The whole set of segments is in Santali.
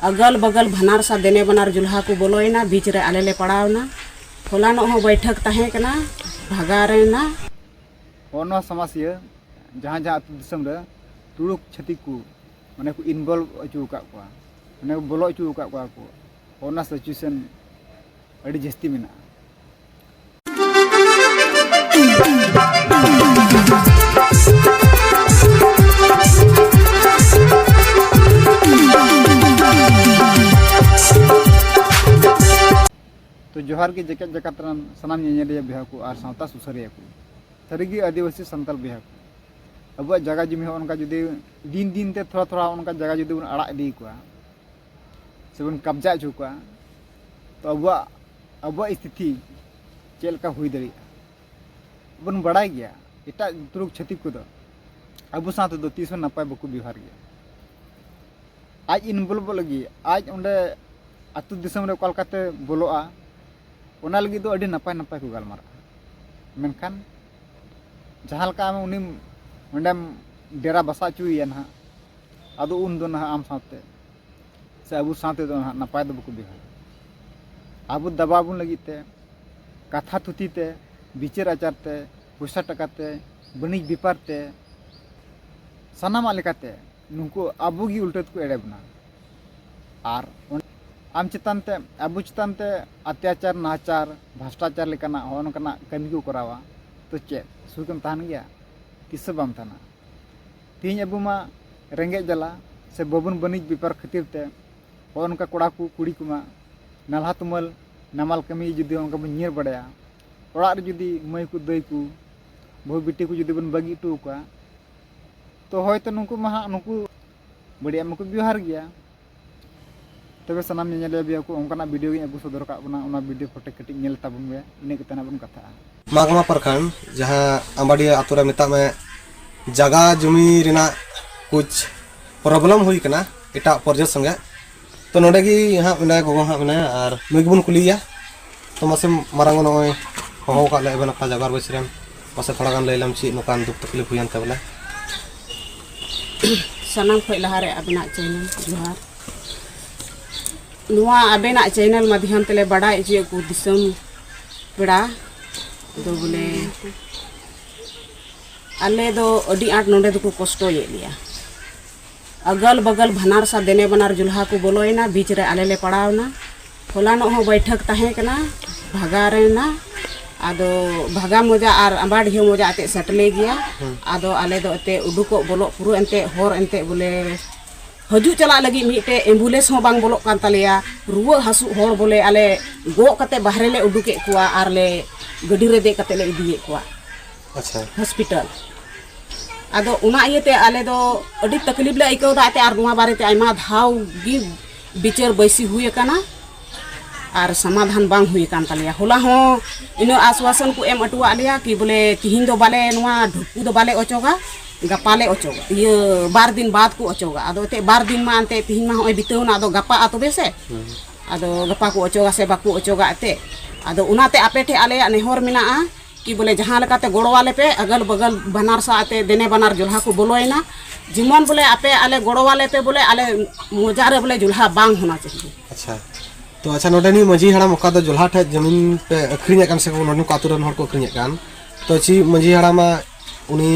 अगल बगल भनार सा देने बनार जुल्हा को बोलोना बीच रे आले ले पड़ावना होलानो हो बैठक तहे कना भागा रेना और समस्या जहाँ जहाँ अतु दिसम रे तुरुक छतिक को माने को इनवॉल्व अचु का को माने बोलो अचु का को और सिचुएशन अड़ी जस्ती मेना तो जोहार के जगत जगत सनाम नेलिया बिहा को और सावता सुसरिया को सारिगी आदिवासी संताल बिहा को अब जगह जमी उनका जुदी दिन दिन ते थोड़ा थोड़ा उनका जगह जुदी बन अड़ा दी को से बन कब्जा अचु को तो अब स्थिति चेलका हुई दरी बन बड़ाई गया एटा तुरुक छतिक को अब साथ दो तीस नपाय बको व्यवहार गया आज इनवॉल्व लगी आज उन्हें अतु दिसम रे कलकाते बोलोआ ओना लगी दो अड़ी नपाय नपाय को गालमारा मेनखान जहाँ लका उनी ओंडे डेरा बसा चुई ना आदो उन दो ना आम साथे से अबु साथे दो ना नपाय दो बको व्यवहार आबु दबाबुन लगी ते कथा थुती ते विचार आचार ते पैसा टकाते बनिज बेपार ते सनामा लेकाते नुको आबु गी उल्टत को एड़े बना और आम चितान ते आबु चितान ते अत्याचार नाचार भ्रष्टाचार लेकाना होनकना कमी को करावा तो चे सुकम तान गया किस बाम थाना तीन अबु मा रेंगे जला से बबुन बनिज बेपार खातिर ते होनका कोड़ा को कुड़ी कुमा नालहा तुमल नामाल कमी जुदी उनका बन नियर बड़ाया ओड़ा रे जुदी मई को दई को बहु बेटी को जुदी बन बगी टू का तो होयतो नुकु महा नुकु बढ़िया मको व्यवहार गया तबे सनाम नेले बिया को उनका वीडियो गे अबु सदर का बना उना वीडियो फोटो कटिंग नेल ताबुन बे इने कतना बन कथा मागमा प्रखंड जहां अंबाडिया आतुरा मिता में जगह जमी रिना कुछ प्रॉब्लम हुई कना एटा पर्जत संगे तो नोडे की हां मेना गोगो हां मेना और नुगबुन कुलिया तो मासे मारांग नय हो का ले बन का जगार बसरेम पासे थोड़ा गान लैलाम छि नोकान दुख तकलीफ हुयन तबला सनाम खय लहारे अबना चैनल जोहार नुआ अबेना चैनल माध्यम तले बड़ा जे को दिसम पेड़ा दो बोले अले दो अडी आट नोडे दो को कष्टो ये लिया अगल बगल भनार सा देने बनार जुल्हा को बोलोना बीच रे आले ले पड़ावना होलानो हो बैठक तहे कना भागा रेना आदो भागा मोजा और अंबाडियो मोजा अते सटले गया आदो आले दो अते उडुको बोलो पुरु एंते होर एंते बोले हजू चला लगी मिटे एम्बुलेंस हो बांग बोलो कान तलिया रुवा हसु होर बोले आले गो कते बाहरे ले उडुके कुआ आर ले गडी रे दे कते ले इदिए कुआ अच्छा हॉस्पिटल आदो उना इयते आले दो अडी तकलीफ ले आइको दाते आर नुवा बारे ते आइमा धाव गी बिचार बैसी हुई कना और समाधान बांग हुई कान तलिया होला हो इनो आश्वासन को एम अटुआ लिया कि बोले तिहिन दो बाले नुआ ढुकु दो बाले ओचोगा गपाले ओचोगा ये 12 दिन बाद को ओचोगा आदो ते 12 दिन मा अंते तिहिन मा होय बितेउना आदो गपा आतो बेसे आदो गपा को ओचोगा से बाकु ओचोगा अते आदो उनाते आपेठे आले नेहर मिना कि बोले जहां लकाते गोड़ो वाले पे अगल बगल बनार सा आते देने बनार जुल्हा को बोलोयना जिमन बोले आपे आले गोड़ो वाले पे बोले आले मोजारे बोले जुल्हा बांग होना चाहिए अच्छा तो अच्छा नोडनी मजी हड़ा मका दो जुल्हा ठे जमीन पे अखरिnya kan से नोडनु कातुरन हर को अखरिnya kan तो ची मजी हड़ा मा उनी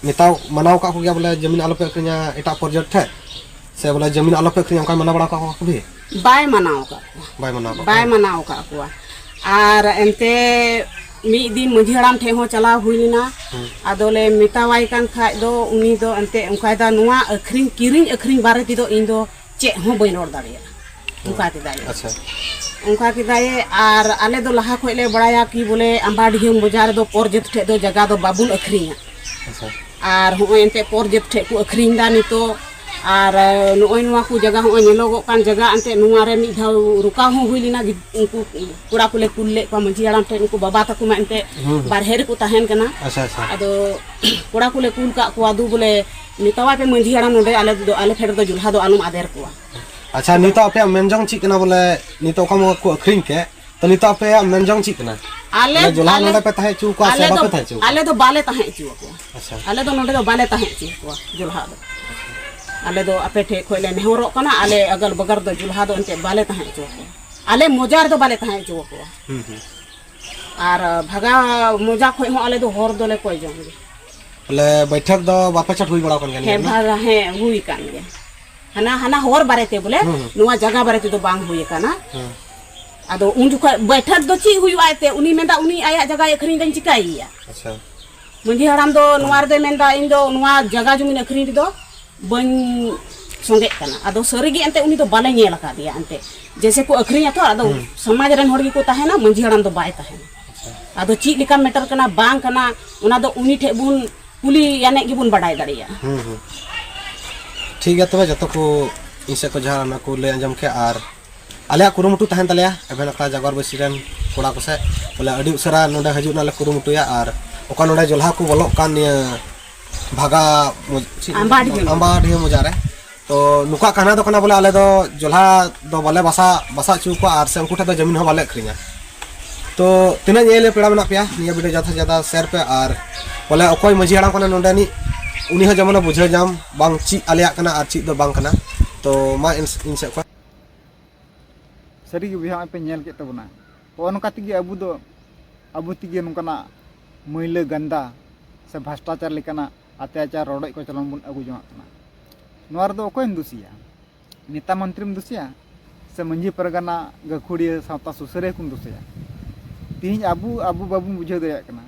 नेता मनाव का को गया बोले जमीन आलो पे अखरिnya एटा पर्जत ठे से बोले जमीन आलो पे अखरिnya का मना बड़ा का को भी बाय मनाव का को और एंते मी दिन मजी हड़ाम ठे हो चला हुईना आदोले मितावाई कान खाय दो उनी दो अंते उनका दा नुआ अखरिन किरिन अखरिन बारे ती दो इन दो चे हो बइन रोड दाड़िया उनका के दाए अच्छा उनका के दाए और आले दो लहा खोले बड़ाया कि बोले अंबाडियो बाजार दो पर्जत ठे दो जगह दो बाबुल अखरिया अच्छा और हो एंते पर्जत ठे को अखरिन दा नितो और नोय नुआ को जगह हो नेलोगो कान जगह अंते नुआ रे मी धाव रुका हो हुईलिना उनको कुड़ा कुले कुल्ले को मजी आराम ठे उनको बाबा तक में एंते बाहर को तहन कना अच्छा अच्छा अदो कुड़ा कुले कुल का को आदू बोले नितवा पे मजी आराम नोडे आले फेर दो जुल्हा दो आलम आदेर को अच्छा नितो आपे मेनजंग ची कना बोले नितो का को अखरिन के तो नितो आपे मेनजंग ची कना आले जुल्हा नोडे पे तहे चू को सेवा पे तहे चू आले दो बाले तहे चू को अच्छा आले दो नोडे दो बाले तहे चू को जुल्हा दो आले दो आपे ठे खोले नेहरोक कना आले अगल बगल दो जुल्हा दो एंते बाले तहां जो को आले मोजार दो बाले तहां जो को और भगा मोजा खोय हो आले दो हर दोले कोय जम गे बोले बैठक दो बापे चट हुई बड़ा कन हे भगा हे हुई कान गे हना हना हर बारेते बोले नुआ जगह बारेते दो बांग हुई काना आदो उन जुखा बैठक दो ची हुई आते उनी मेंदा उनी आया जगह अखरिन दन चिकाइया अच्छा मंजी हराम दो नुआर दे मेंदा इन दो नुआ जगह जुमिन अखरिन दो बन संगे कना आदो सरीगी अंते उनी दो बाले नेल का दिया अंते जैसे को अखरिन तो आदो समाज रन होड़ को ताहेना मंजी हराम दो बाय ताहेना आदो ची लिका मेटर कना बांग कना उना दो उनी ठे बुन पुली याने गिबुन बडाय दड़िया ठीक है तबे जतो को इसे को जहां ना को ले अंजम के आर आले कुरुमुटु तहन तलेया एबेन अका जागर बसिरन कोड़ा को से बोले अडी उसरा नोडे हजु नाले कुरुमुटुया आर ओका नोडे जोल्हा को बोलो कान निया भागा आंबाडी मोजारे तो नुका कहना दो कना बोले आले दो जोल्हा दो बोले बसा चू को आर से उनको ठा दो जमीन हो बाले अखरिया तो तिना नेले पेड़ा मेना पिया निया वीडियो ज्यादा शेयर पे आर बोले अकोय मजी हड़ाम कना नोडे नि उनी हो जमना बुझे जाम बांग ची आलिया कना आर ची दो बांग कना तो मा इन से सरी बिहा पे नेल के तबना ओनका तिगे अबु तिगे नुकना मैला गंदा से भ्रष्टाचार लेकाना अत्याचार रोड को चलन बुन अगु जमा नोर दो कोई दुसिया नेता मंत्री दुसिया से मंजी परगना गखुड़िया सावता सुसरे कुन दुसिया तीन अबु बाबू बुझे दया कना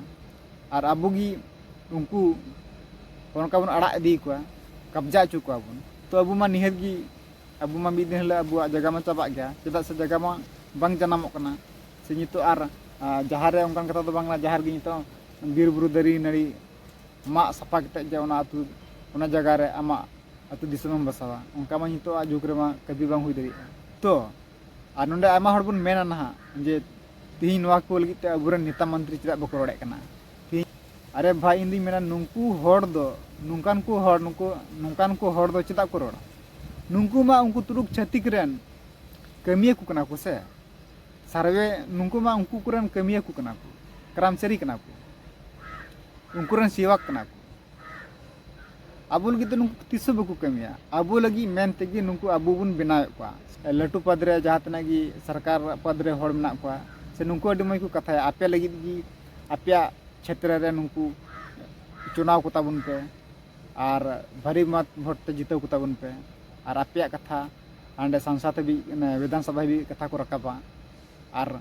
और अबुगी उनको ओनका बन अड़ा इदी को कब्जा चु को बन तो अबु मा निहत गी अबु मा मिद दिन अबु जगह मा चाबा गया चेदा से जगह मा बांग जनामो कना से नितो आर जहार रे ओनकान कथा दो बांगला जहार गी नितो बीर बुरु दरी नड़ी मा सपा कते जे ओना अतु ओना जगह रे आमा अतु दिसम बसावा ओनका मा नितो जुग रे मा कभी बांग हुई दरी तो आर नोंडे आमा हड़ बुन मेना ना जे तीन नवा को लगी ते अबुरन नेता मंत्री चेदा बको रोड़े कना अरे भाई इंदी मेना नुंकू हड़ दो नुंकान को हड़ दो चेदा को रोड़ा नुंकू मा उनको तुरुक छतिक रेन कमिया को कना को से सारवे नुंकू मा उनको कुरन कमिया को कना को कर्मचारी कना को उनको रन सेवक कना को अबु लगी तो नुंकू तिस बको कमिया अबु लगी मेन तेगी नुंकू अबु बुन बनाए को लटू पद रे जहां तना गी सरकार पद रे हड़ मना को से नुंकू अडी मय को कथा आपे लगी गी आपया क्षेत्र रे नुंकू चुनाव को ताबुन पे और भारी मत भोट ते जीतो को ताबुन पे और आपया कथा आंडे संसद भी विधानसभा भी कथा को रकाबा और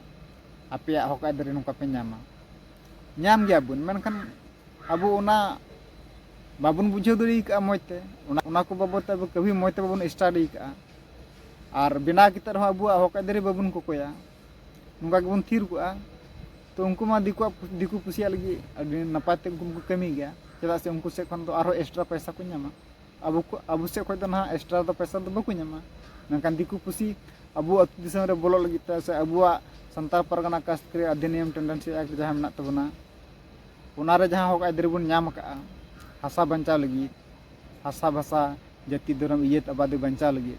आपया हक आदर नुका पे नाम गया बुन मेनखान अबु ओना बाबुन बुझे दरी का मजते ओना को बाबत अब कभी मजते बाबुन स्टडी का और बिना कितर हो अबु हक आदर बाबुन को कोया नुका के बुन थीर को तो उनको मा दिकु पुसिया लगी नपाते उनको कमी गया चेदा से उनको से खन तो आरो एक्स्ट्रा पैसा को नामा अबु से खय तो ना एक्स्ट्रा तो पैसा तो बको नामा नकान दिकु पुसी अबु अतु दिसम रे बोलो लगी से अबुआ संताल परगना कास्त्री अधिनियम टेंडेंसी एक्ट जहां मेना तबना ओना रे जहां हक आदर बुन नाम का हासा बंचा लगी हासा भाषा जाति धर्म इयत आबादी बंचा लगी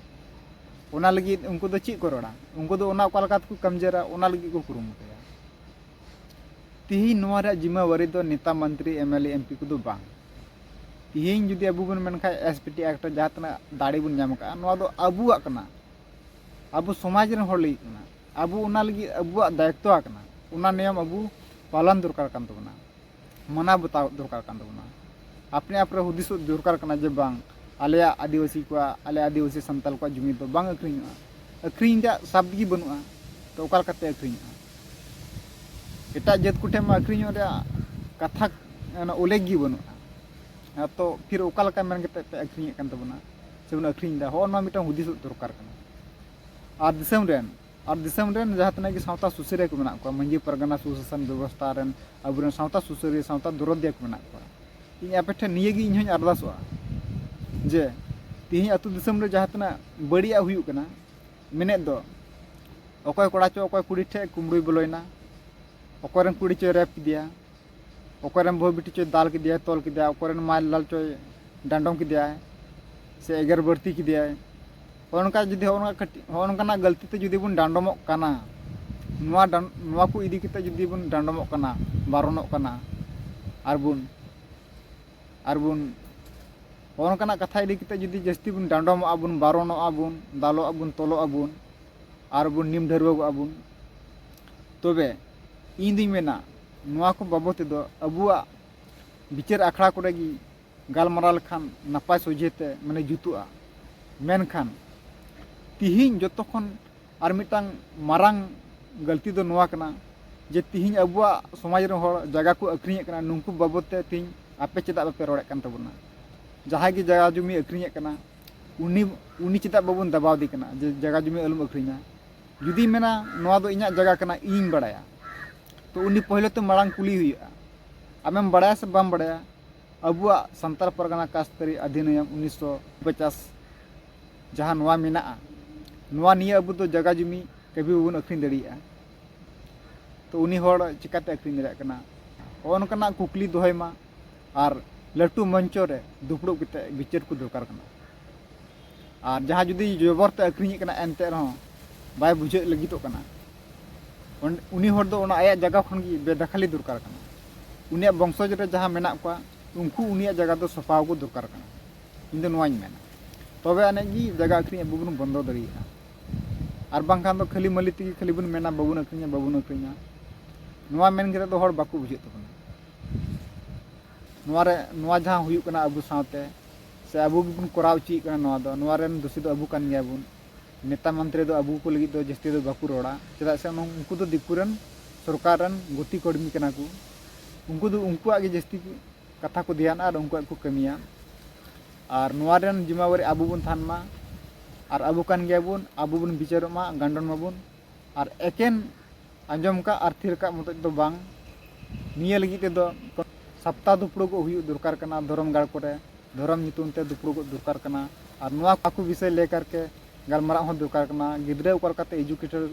ओना लगी उनको तो ची को रोड़ा उनको तो ओना ओका को कमजोरा ओना लगी को कुरुमुटया तीन जिम्मेवारी दो नेता मंत्री एमएलए एमपी को दो बांग तीन जुदी अबु बन मेनखा एसपीटी एक्ट जहां दाड़ी बन नाम का दो अबुआ कना अबु समाज रन होड़ लगी कना अबु ओना लगी अबुआ दायित्व कना ओना नियम अबु पालन दरकार कान तबना मना बताव दरकार कान तबना अपने आप रे हुदिस दरकार कना जे बांग आले आदिवासी को आले आदिवासी संताल को जमी तो बांग अखरिन जा शब्द गी बनुआ तो ओकाल कते अखरिन एटा जत कुठे मा अखरिन रे कथा उल्लेख गी बनुआ तो फिर ओकाल का मेन कते पे अखरिन कान तबना से बन अखरिन दा हो न मिटा हुदिस दरकार कना और दिसम रेन जहां तना की सावता सुसरे को मेना को मंजी परगना सुशासन व्यवस्था रेन अबुरन सावता सुसरे सावता दरदिया को मेना को इन अपेठे निये गी इन अरदासवा जे तिही अतु दिसम रे जहां तना बड़िया हुयु कना मेने दो अकोय कोड़ा चो अकोय कुड़ी ठे कुमड़ुई बोलोयना अकोरन कुड़ी चो रेप किदिया अकोरन भो बिटी चो दाल किदिया तोल किदिया अकोरन माल लाल चो डांडोम किदिया से एगर बर्ती किदिया उनका जुदी होनका गलती ते जुदी बुन डांडोमो कना नुआ को इदी किते जुदी बुन डांडोमो कना बारोनो कना आर बुन onkanak katha idi kate judi jasti bun dandomoga bun baronoga bun daloga bun tologa bun ar bun nim dharwagoga bun tobe ᱤᱧ ᱫᱩᱧ ᱢᱮᱱᱟ ᱱᱚᱣᱟ ᱠᱚ ᱵᱟᱵᱚᱫ ᱛᱮᱫᱚ ᱟᱵᱚᱣᱟᱜ ᱵᱤᱪᱟᱹᱨ ᱟᱠᱷᱲᱟ ᱠᱚᱨᱮ ᱜᱮ ᱜᱟᱞᱢᱟᱨᱟᱣ ᱞᱮᱠᱷᱟᱱ ᱱᱟᱯᱟᱭ ᱥᱚᱡᱷᱮᱛᱮ ᱢᱟᱱᱮ ᱡᱩᱛᱩᱜᱼᱟ ᱢᱮᱱᱠᱷᱟᱱ ᱛᱤᱦᱤᱧ ᱡᱚᱛᱚ ᱠᱷᱚᱱ ᱟᱨ ᱢᱤᱫᱴᱟᱝ ᱢᱟᱨᱟᱝ ᱜᱟᱹᱞᱛᱤ ᱫᱚ ᱱᱚᱣᱟ ᱠᱟᱱᱟ ᱡᱮ ᱛᱤᱦᱤᱧ ᱟᱵᱚᱣᱟᱜ ᱥᱚᱢᱟᱡᱽ ᱨᱮᱱ ᱦᱚᱲ ᱡᱟᱭᱜᱟ ᱠᱚ ᱟᱹᱠᱷᱨᱤᱧᱮᱫ ᱠᱟᱱᱟ ᱱᱩᱝᱠᱩ ᱵᱟᱵᱚᱫ ᱛᱮ ᱛᱤᱦᱤᱧ ᱟᱯᱮ ᱪᱮᱫᱟᱜ ᱵᱟᱯᱮ ᱨᱚᱲᱮᱫ ᱠᱟᱱ ᱛᱟᱵᱚᱱᱟ ᱡᱟᱦᱟᱸᱭ ᱜᱮ ᱡᱟᱭᱜᱟ ᱡᱩᱢᱤ ᱟᱹᱠᱷᱨᱤᱧᱮᱫ ᱠᱟᱱᱟ ᱩᱱᱤ ᱪᱮᱫᱟᱜ ᱵᱟᱵᱚᱱ ᱫᱟᱵᱟᱣᱫᱮ ᱠᱟᱱᱟ ᱡᱮ ᱡᱟᱭᱜᱟ ᱡᱩᱢᱤ ᱟᱞᱚᱢ ᱟᱹᱠᱷᱨᱤᱧᱟ ᱡᱩᱫᱤ ᱢᱮᱱᱟ ᱱᱚᱣᱟ ᱫᱚ ᱤᱧᱟᱹᱜ ᱡᱟᱭᱜᱟ ᱠᱟᱱᱟ ᱤᱧᱤᱧ ᱵᱟᱲᱟᱭᱟ तो उन्नी पहले तो मांग कुली हुई आमें बड़ा से बम बड़ा अब सानताल परगना कास्तरी अधिनियम 1950 जहाँ नवा मेना निये अब तो जगह जुमी कभी बन अखरीन दड़िया तो उन्नी होड़ चिकाते अखरीन दड़िया ओनकना कुकली दोहमा और लटू मंचो रे दुपड़ो कते विचार को दरकार और जहाँ जुदी जबरते अखरीन एनते रहो बाय बुझे लगितो कना उन्नी होड़ दो आया जगह खन की बेदखली दरकार कना उनिया वंशज रे जहाँ मेना को उनको उनिया जगह दो सफाव को दरकार कना इन दो नवाई मेना तबे आने की जगह अखरीन अब बन बंदो दड़िया और बांखान दो खाली मली तगी खाली बन मेना बाबुन अखरीना नवा मेन करे दो होड़ बाको बुझे तबना नवा जहाँ हुयुक कना अबु सावते से अबु बन कराव ची कना नवा दो नवा रेन दोषी दो अबु कान गया बन नेता मंत्री दो अबू को लगी जस्ती दो बाकू रोड़ा चेदा से उनको तो दिकुरन सरकार गति कर्मी कना को उनको दो उनकुआ गे जस्ती कथा को ध्यान और उनकुआ को कमिया और नवा रेन जिम्मेवारी अबू बन थान मा और अबू कान गया बन अबू बन विचार मा गांडन माबुन और एकेन आंजम का और थिर का मत दो बांग निये लगी ते दो सप्ताह दुपड़ो को हुई दरकार कना धर्म गाड़ को धर्म नितुन ते दुपड़ो को दरकार कना और नवा आकू विषय लेकर के गलमारा हो दरकार कना गिद्रे उकार काते एजुकेटर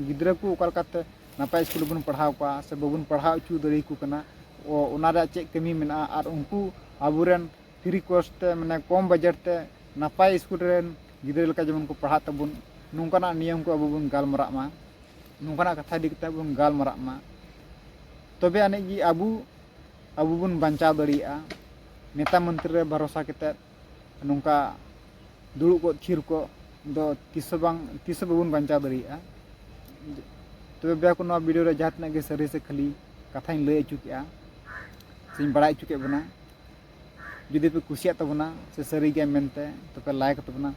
गिद्रे को उकार काते नापाय स्कूल बन पढ़ाव का से बबुन पढ़ाव चू दड़ी को कना ओ ओनारे चेक कमी मेना और उनको आबुरेन फ्री कॉस्ट ते माने कम बजट ते नापाय स्कूल रेन गिद्रे लका जेमन को पढ़ा तबुन नोंकाना नियम को अबु बन गलमारा मा नोंकाना कथा दी कते बन गलमारा मा तबे आने जी अबु बन बंचाव दड़िया नेता मंत्री रे भरोसा कते नोंका दुड़ु को थिर को दो तीस बाबन बंचा दड़िया तबे बे को वीडियो रे जहाँ तना सरी से खाली कथाई लय चुका से बड़ा चुके बना जुदी पे कुसिया तबना से सरी गया मेनते तो पे लाइक तबना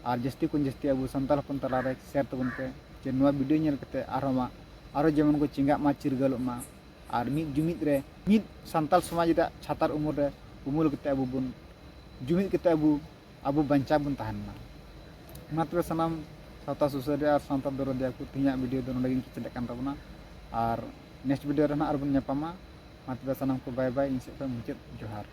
और जस्ती को जस्ती अब सानताल हपन तला रे शेयर तबन पे जे नवा वीडियो नेल कते आरो जेमन को चिंगा मा चिरगल मा और मिद जुमिद रे मिद सानताल समाज रे छातार उमर रे उमुल कते अब बन जुमिद कते अब बंचा बन तहनना मात्र सनाम सावता सुसारिया और सावता दरदिया को तिना वीडियो दो नडे चले कान तबना और नेक्स्ट वीडियो रे ना आर बन ᱧᱟᱯᱟᱢᱟ मात्र सनाम को बाय बाय इन से मुचाद जोहार।